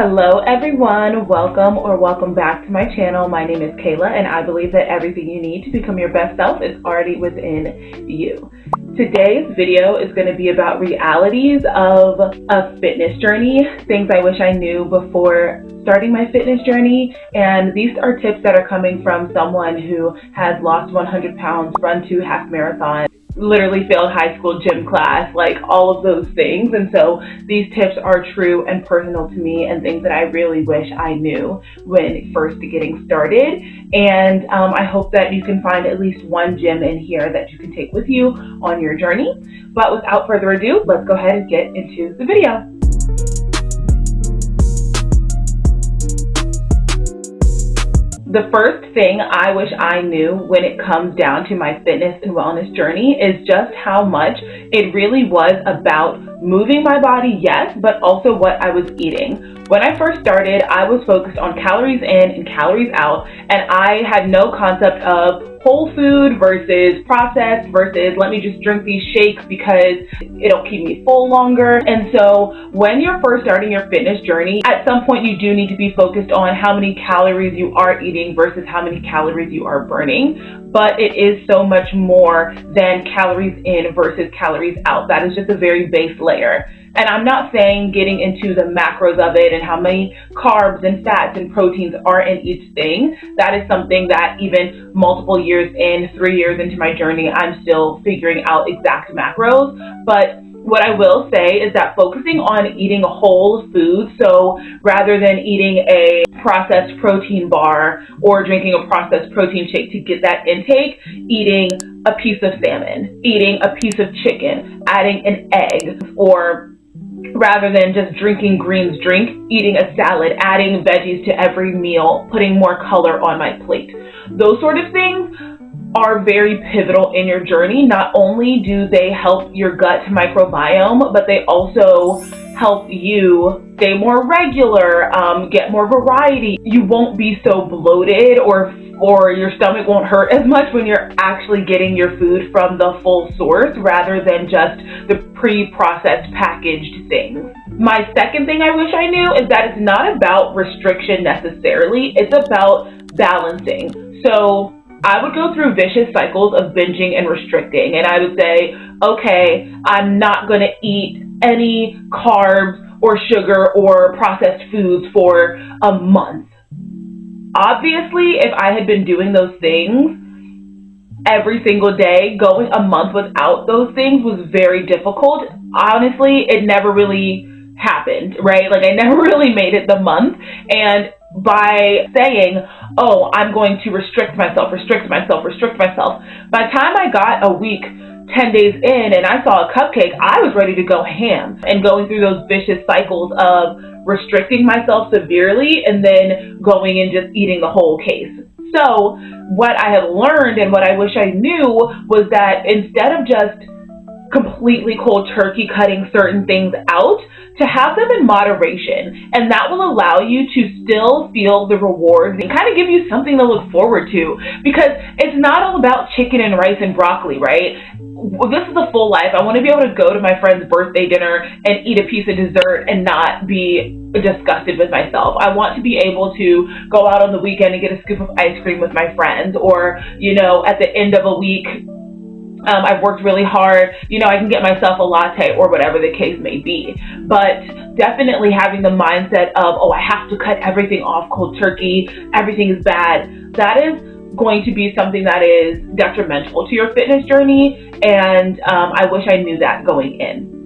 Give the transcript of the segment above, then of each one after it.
Hello everyone, welcome back to my channel. My name is Kayla and I believe that everything you need to become your best self is already within you. Today's video is going to be about realities of a fitness journey, things I wish I knew before starting my fitness journey, and these are tips that are coming from someone who has lost 100 pounds, run 2 half marathons, literally failed high school gym class, like all of those things. And so these tips are true and personal to me and things that I really wish I knew when first getting started. And I hope that you can find at least one gem in here that you can take with you on your journey. But without further ado, let's go ahead and get into the video. The first thing I wish I knew when it comes down to my fitness and wellness journey is just how much it really was about moving my body, yes, but also what I was eating. When I first started, I was focused on calories in and calories out, and I had no concept of whole food versus processed versus let me just drink these shakes because it'll keep me full longer. And so when you're first starting your fitness journey, at some point you do need to be focused on how many calories you are eating versus how many calories you are burning. But it is so much more than calories in versus calories out. That is just a very base layer. And I'm not saying getting into the macros of it and how many carbs and fats and proteins are in each thing. That is something that even multiple years in, 3 years into my journey, I'm still figuring out exact macros. But what I will say is that focusing on eating a whole food, so rather than eating a processed protein bar or drinking a processed protein shake to get that intake, eating a piece of salmon, eating a piece of chicken, adding an egg, or rather than just drinking greens drink, eating a salad, adding veggies to every meal, putting more color on my plate. Those sort of things are very pivotal in your journey. Not only do they help your gut microbiome, but they also help you stay more regular, get more variety. You won't be so bloated or your stomach won't hurt as much when you're actually getting your food from the full source rather than just the pre-processed packaged things. My second thing I wish I knew is that it's not about restriction necessarily, it's about balancing. So I would go through vicious cycles of binging and restricting, and I would say, okay, I'm not going to eat any carbs or sugar or processed foods for a month. Obviously, if I had been doing those things every single day, going a month without those things was very difficult. Honestly, it never really happened, right? Like I never really made it the month. And by saying, oh, I'm going to restrict myself, by the time I got a week, 10 days in and I saw a cupcake, I was ready to go ham and going through those vicious cycles of restricting myself severely and then going and just eating the whole case. So what I have learned and what I wish I knew was that instead of just completely cold turkey cutting certain things out, to have them in moderation, and that will allow you to still feel the rewards and kind of give you something to look forward to, because it's not all about chicken and rice and broccoli, right? This is a full life. I want to be able to go to my friend's birthday dinner and eat a piece of dessert and not be disgusted with myself. I want to be able to go out on the weekend and get a scoop of ice cream with my friends, or, at the end of a week, I've worked really hard, I can get myself a latte or whatever the case may be. But definitely having the mindset of, oh, I have to cut everything off cold turkey, everything is bad, that is going to be something that is detrimental to your fitness journey, and I wish I knew that going in.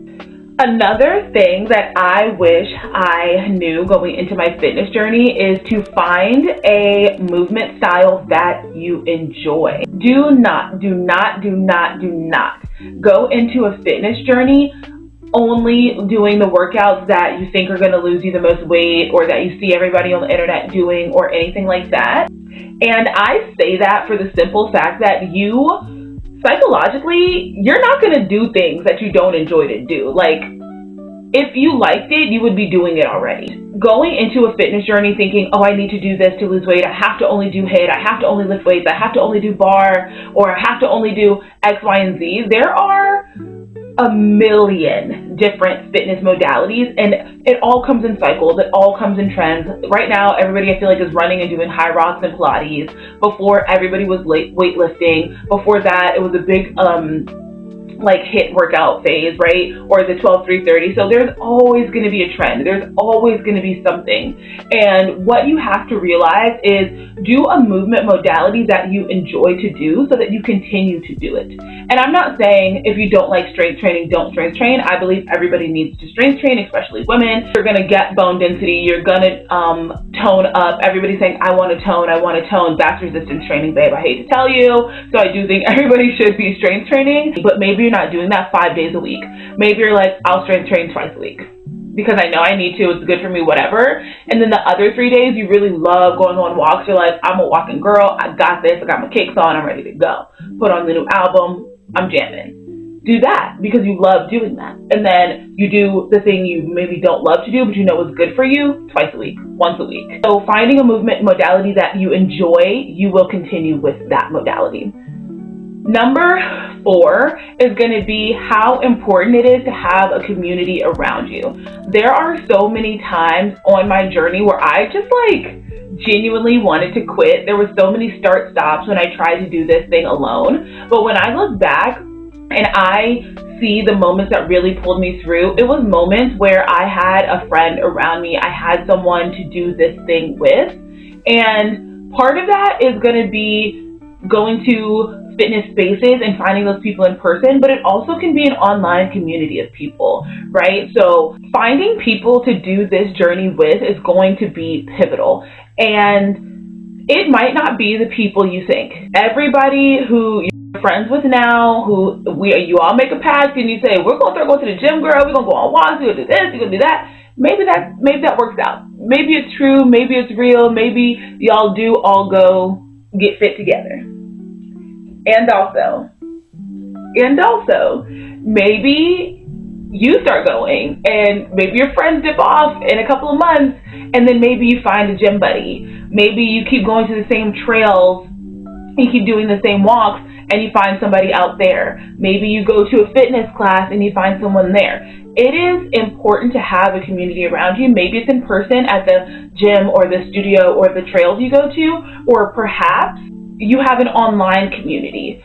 Another thing that I wish I knew going into my fitness journey is to find a movement style that you enjoy. Do not go into a fitness journey only doing the workouts that you think are going to lose you the most weight or that you see everybody on the internet doing or anything like that. And I say that for the simple fact that you psychologically, you're not going to do things that you don't enjoy to do. Like, if you liked it, you would be doing it already. Going into a fitness journey thinking, oh, I need to do this to lose weight. I have to only do HIIT. I have to only lift weights. I have to only do bar, or I have to only do X, Y, and Z. There are a million different fitness modalities, and it all comes in cycles. It all comes in trends. Right now, everybody I feel like is running and doing high rocks and Pilates. Before, everybody was weightlifting. Before that, it was a big like HIIT workout phase, right? Or the 12-3-30. So there's always going to be a trend. There's always going to be something. And what you have to realize is do a movement modality that you enjoy to do so that you continue to do it. And I'm not saying if you don't like strength training, don't strength train. I believe everybody needs to strength train, especially women. You're going to get bone density. You're going to tone up. Everybody's saying, I want to tone, I want to tone. That's resistance training, babe. I hate to tell you. So I do think everybody should be strength training, but maybe you're not doing that 5 days a week. Maybe you're like, I'll strength train twice a week because I know I need to, it's good for me, whatever. And then the other 3 days you really love going on walks. You're like, I'm a walking girl, I got this, I got my kicks on, I'm ready to go. Put on the new album, I'm jamming. Do that because you love doing that. And then you do the thing you maybe don't love to do, but you know is good for you, twice a week, once a week. So finding a movement modality that you enjoy, you will continue with that modality. Number 4 is going to be how important it is to have a community around you. There are so many times on my journey where I just genuinely wanted to quit. There were so many start stops when I tried to do this thing alone. But when I look back and I see the moments that really pulled me through, it was moments where I had a friend around me. I had someone to do this thing with. And part of that is going to be going to fitness spaces and finding those people in person, but it also can be an online community of people, right? So finding people to do this journey with is going to be pivotal. And it might not be the people you think. Everybody who you're friends with now, you all make a pact and you say, we're going to start going to the gym, girl, we're going to go on walks, we're going to do this, we're going to do that. Maybe that works out. Maybe it's true, maybe it's real, maybe y'all do all go get fit together. And also, maybe you start going and maybe your friends dip off in a couple of months and then maybe you find a gym buddy. Maybe you keep going to the same trails, you keep doing the same walks and you find somebody out there. Maybe you go to a fitness class and you find someone there. It is important to have a community around you. Maybe it's in person at the gym or the studio or the trails you go to, or perhaps you have an online community.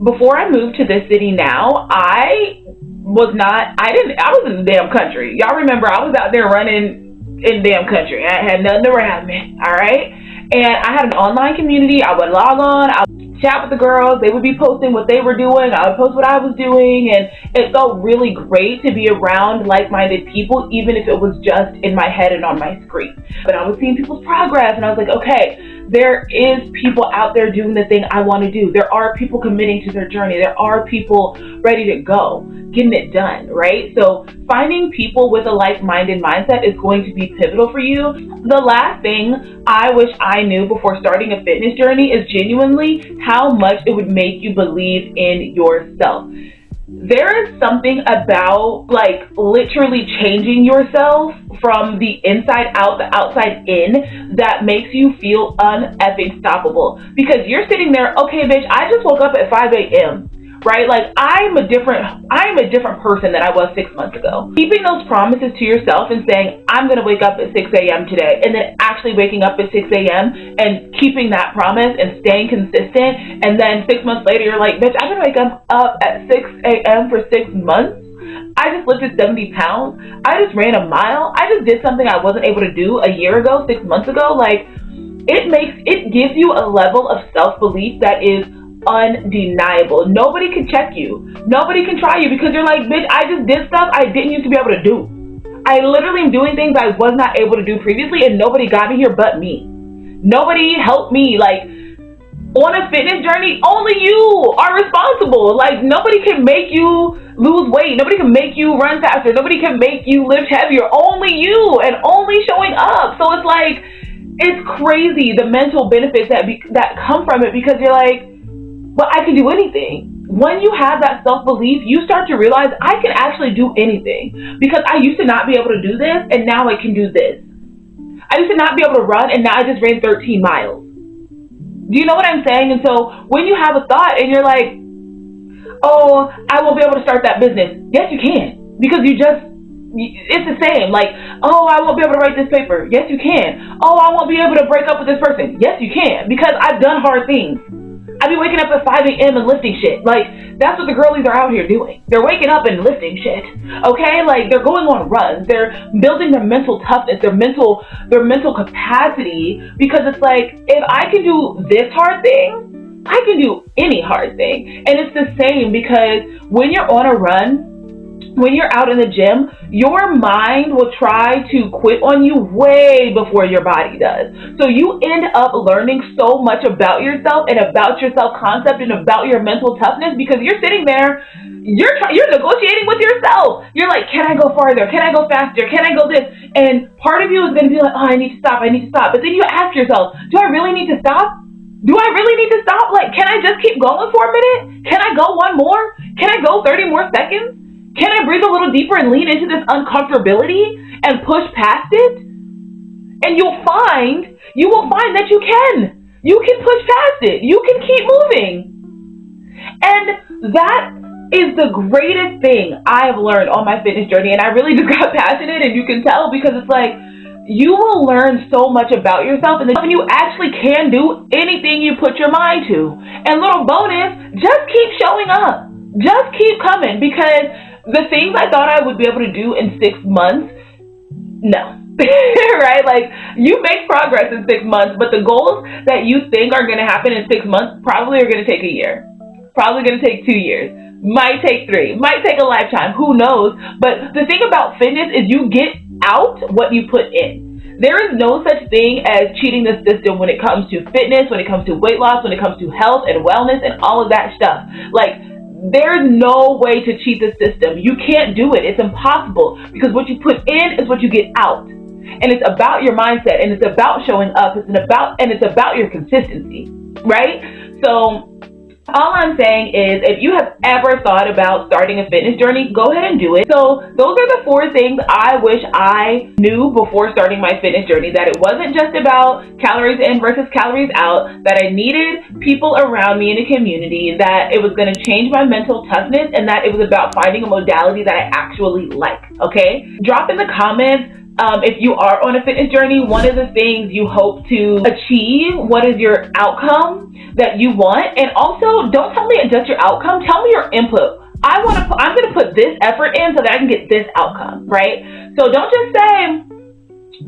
Before I moved to this city now, I was in the damn country. Y'all remember I was out there running in damn country. I had nothing around me, all right? And I had an online community. I would log on, I would chat with the girls. They would be posting what they were doing. I would post what I was doing. And it felt really great to be around like-minded people, even if it was just in my head and on my screen. But I was seeing people's progress and I was like, okay, there is people out there doing the thing I want to do. There are people committing to their journey. There are people ready to go, getting it done, right? So finding people with a like-minded mindset is going to be pivotal for you. The last thing I wish I knew before starting a fitness journey is genuinely how much it would make you believe in yourself. There is something about literally changing yourself from the inside out, the outside in, that makes you feel un-effing stoppable. Because you're sitting there, okay, bitch, I just woke up at 5 a.m., right? I'm a different person than I was 6 months ago. Keeping those promises to yourself and saying, I'm going to wake up at 6 a.m. today, and then actually waking up at 6 a.m. and keeping that promise and staying consistent, and then 6 months later, you're like, bitch, I've been waking up at 6 a.m. for 6 months. I just lifted 70 pounds. I just ran a mile. I just did something I wasn't able to do a year ago, 6 months ago. It gives you a level of self-belief that is undeniable. Nobody can check you. Nobody can try you because you're like, bitch, I just did stuff I didn't used to be able to do. I literally am doing things I was not able to do previously, and nobody got me here but me. Nobody helped me. On a fitness journey, only you are responsible. Nobody can make you lose weight. Nobody can make you run faster. Nobody can make you lift heavier. Only you, and only showing up. So it's crazy the mental benefits that come from it, because you're like, but I can do anything. When you have that self-belief, you start to realize I can actually do anything, because I used to not be able to do this, and now I can do this. I used to not be able to run, and now I just ran 13 miles. Do you know what I'm saying? And so when you have a thought and you're like, oh, I won't be able to start that business. Yes, you can, because it's the same. Like, oh, I won't be able to write this paper. Yes, you can. Oh, I won't be able to break up with this person. Yes, you can, because I've done hard things. I be waking up at 5 a.m. and lifting shit. Like, that's what the girlies are out here doing. They're waking up and lifting shit. Okay? Like, they're going on runs. They're building their mental toughness, their mental capacity, because it's like, if I can do this hard thing, I can do any hard thing. And it's the same, because when you're on a run, when you're out in the gym, your mind will try to quit on you way before your body does. So you end up learning so much about yourself and about your self-concept and about your mental toughness, because you're sitting there, you're negotiating with yourself. You're like, can I go farther? Can I go faster? Can I go this? And part of you is going to be like, oh, I need to stop. But then you ask yourself, do I really need to stop? Do I really need to stop? Like, can I just keep going for a minute? Can I go one more? Can I go 30 more seconds? Can I breathe a little deeper and lean into this uncomfortability and push past it? And you will find that you can. You can push past it. You can keep moving. And that is the greatest thing I have learned on my fitness journey. And I really just got passionate, and you can tell, because it's like, you will learn so much about yourself, and then you actually can do anything you put your mind to. And little bonus, just keep showing up. Just keep coming, because the things I thought I would be able to do in 6 months, no. Right? Like, you make progress in 6 months, but the goals that you think are going to happen in 6 months probably are going to take a year. Probably going to take 2 years. Might take 3. Might take a lifetime. Who knows? But the thing about fitness is you get out what you put in. There is no such thing as cheating the system when it comes to fitness, when it comes to weight loss, when it comes to health and wellness and all of that stuff. Like, there's no way to cheat the system. You can't do it. It's impossible, because what you put in is what you get out. And it's about your mindset, and it's about showing up. It's about your consistency, right? So all I'm saying is, if you have ever thought about starting a fitness journey, go ahead and do it. So those are the 4 things I wish I knew before starting my fitness journey. That it wasn't just about calories in versus calories out, that I needed people around me in a community, that it was going to change my mental toughness, and that it was about finding a modality that I actually like, okay? Drop in the comments if you are on a fitness journey, one of the things you hope to achieve. What is your outcome that you want? And also, don't tell me just your outcome. Tell me your input. I'm going to put this effort in so that I can get this outcome, right? So don't just say,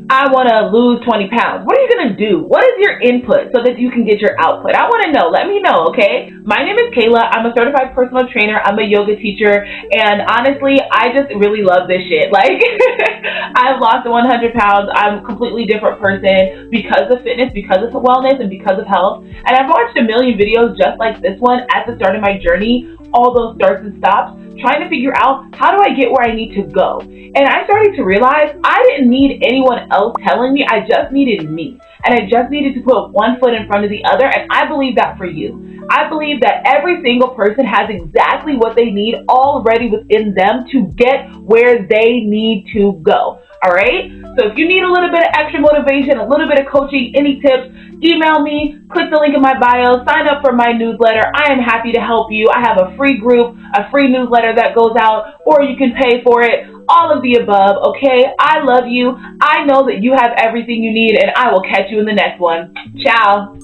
I want to lose 20 pounds. What are you going to do? What is your input so that you can get your output? I want to know. Let me know, okay? My name is Kayla. I'm a certified personal trainer. I'm a yoga teacher. And honestly, I just really love this shit. Like, I've lost 100 pounds. I'm a completely different person because of fitness, because of wellness, and because of health. And I've watched a million videos just like this one at the start of my journey, all those starts and stops, trying to figure out, how do I get where I need to go? And I started to realize I didn't need anyone else telling me. I just needed me. And I just needed to put one foot in front of the other. And I believe that for you. I believe that every single person has exactly what they need already within them to get where they need to go. All right? So if you need a little bit of extra motivation, a little bit of coaching, any tips, email me, click the link in my bio, sign up for my newsletter. I am happy to help you. I have a free group, a free newsletter that goes out, or you can pay for it. All of the above, okay? I love you. I know that you have everything you need, and I will catch you in the next one. Ciao.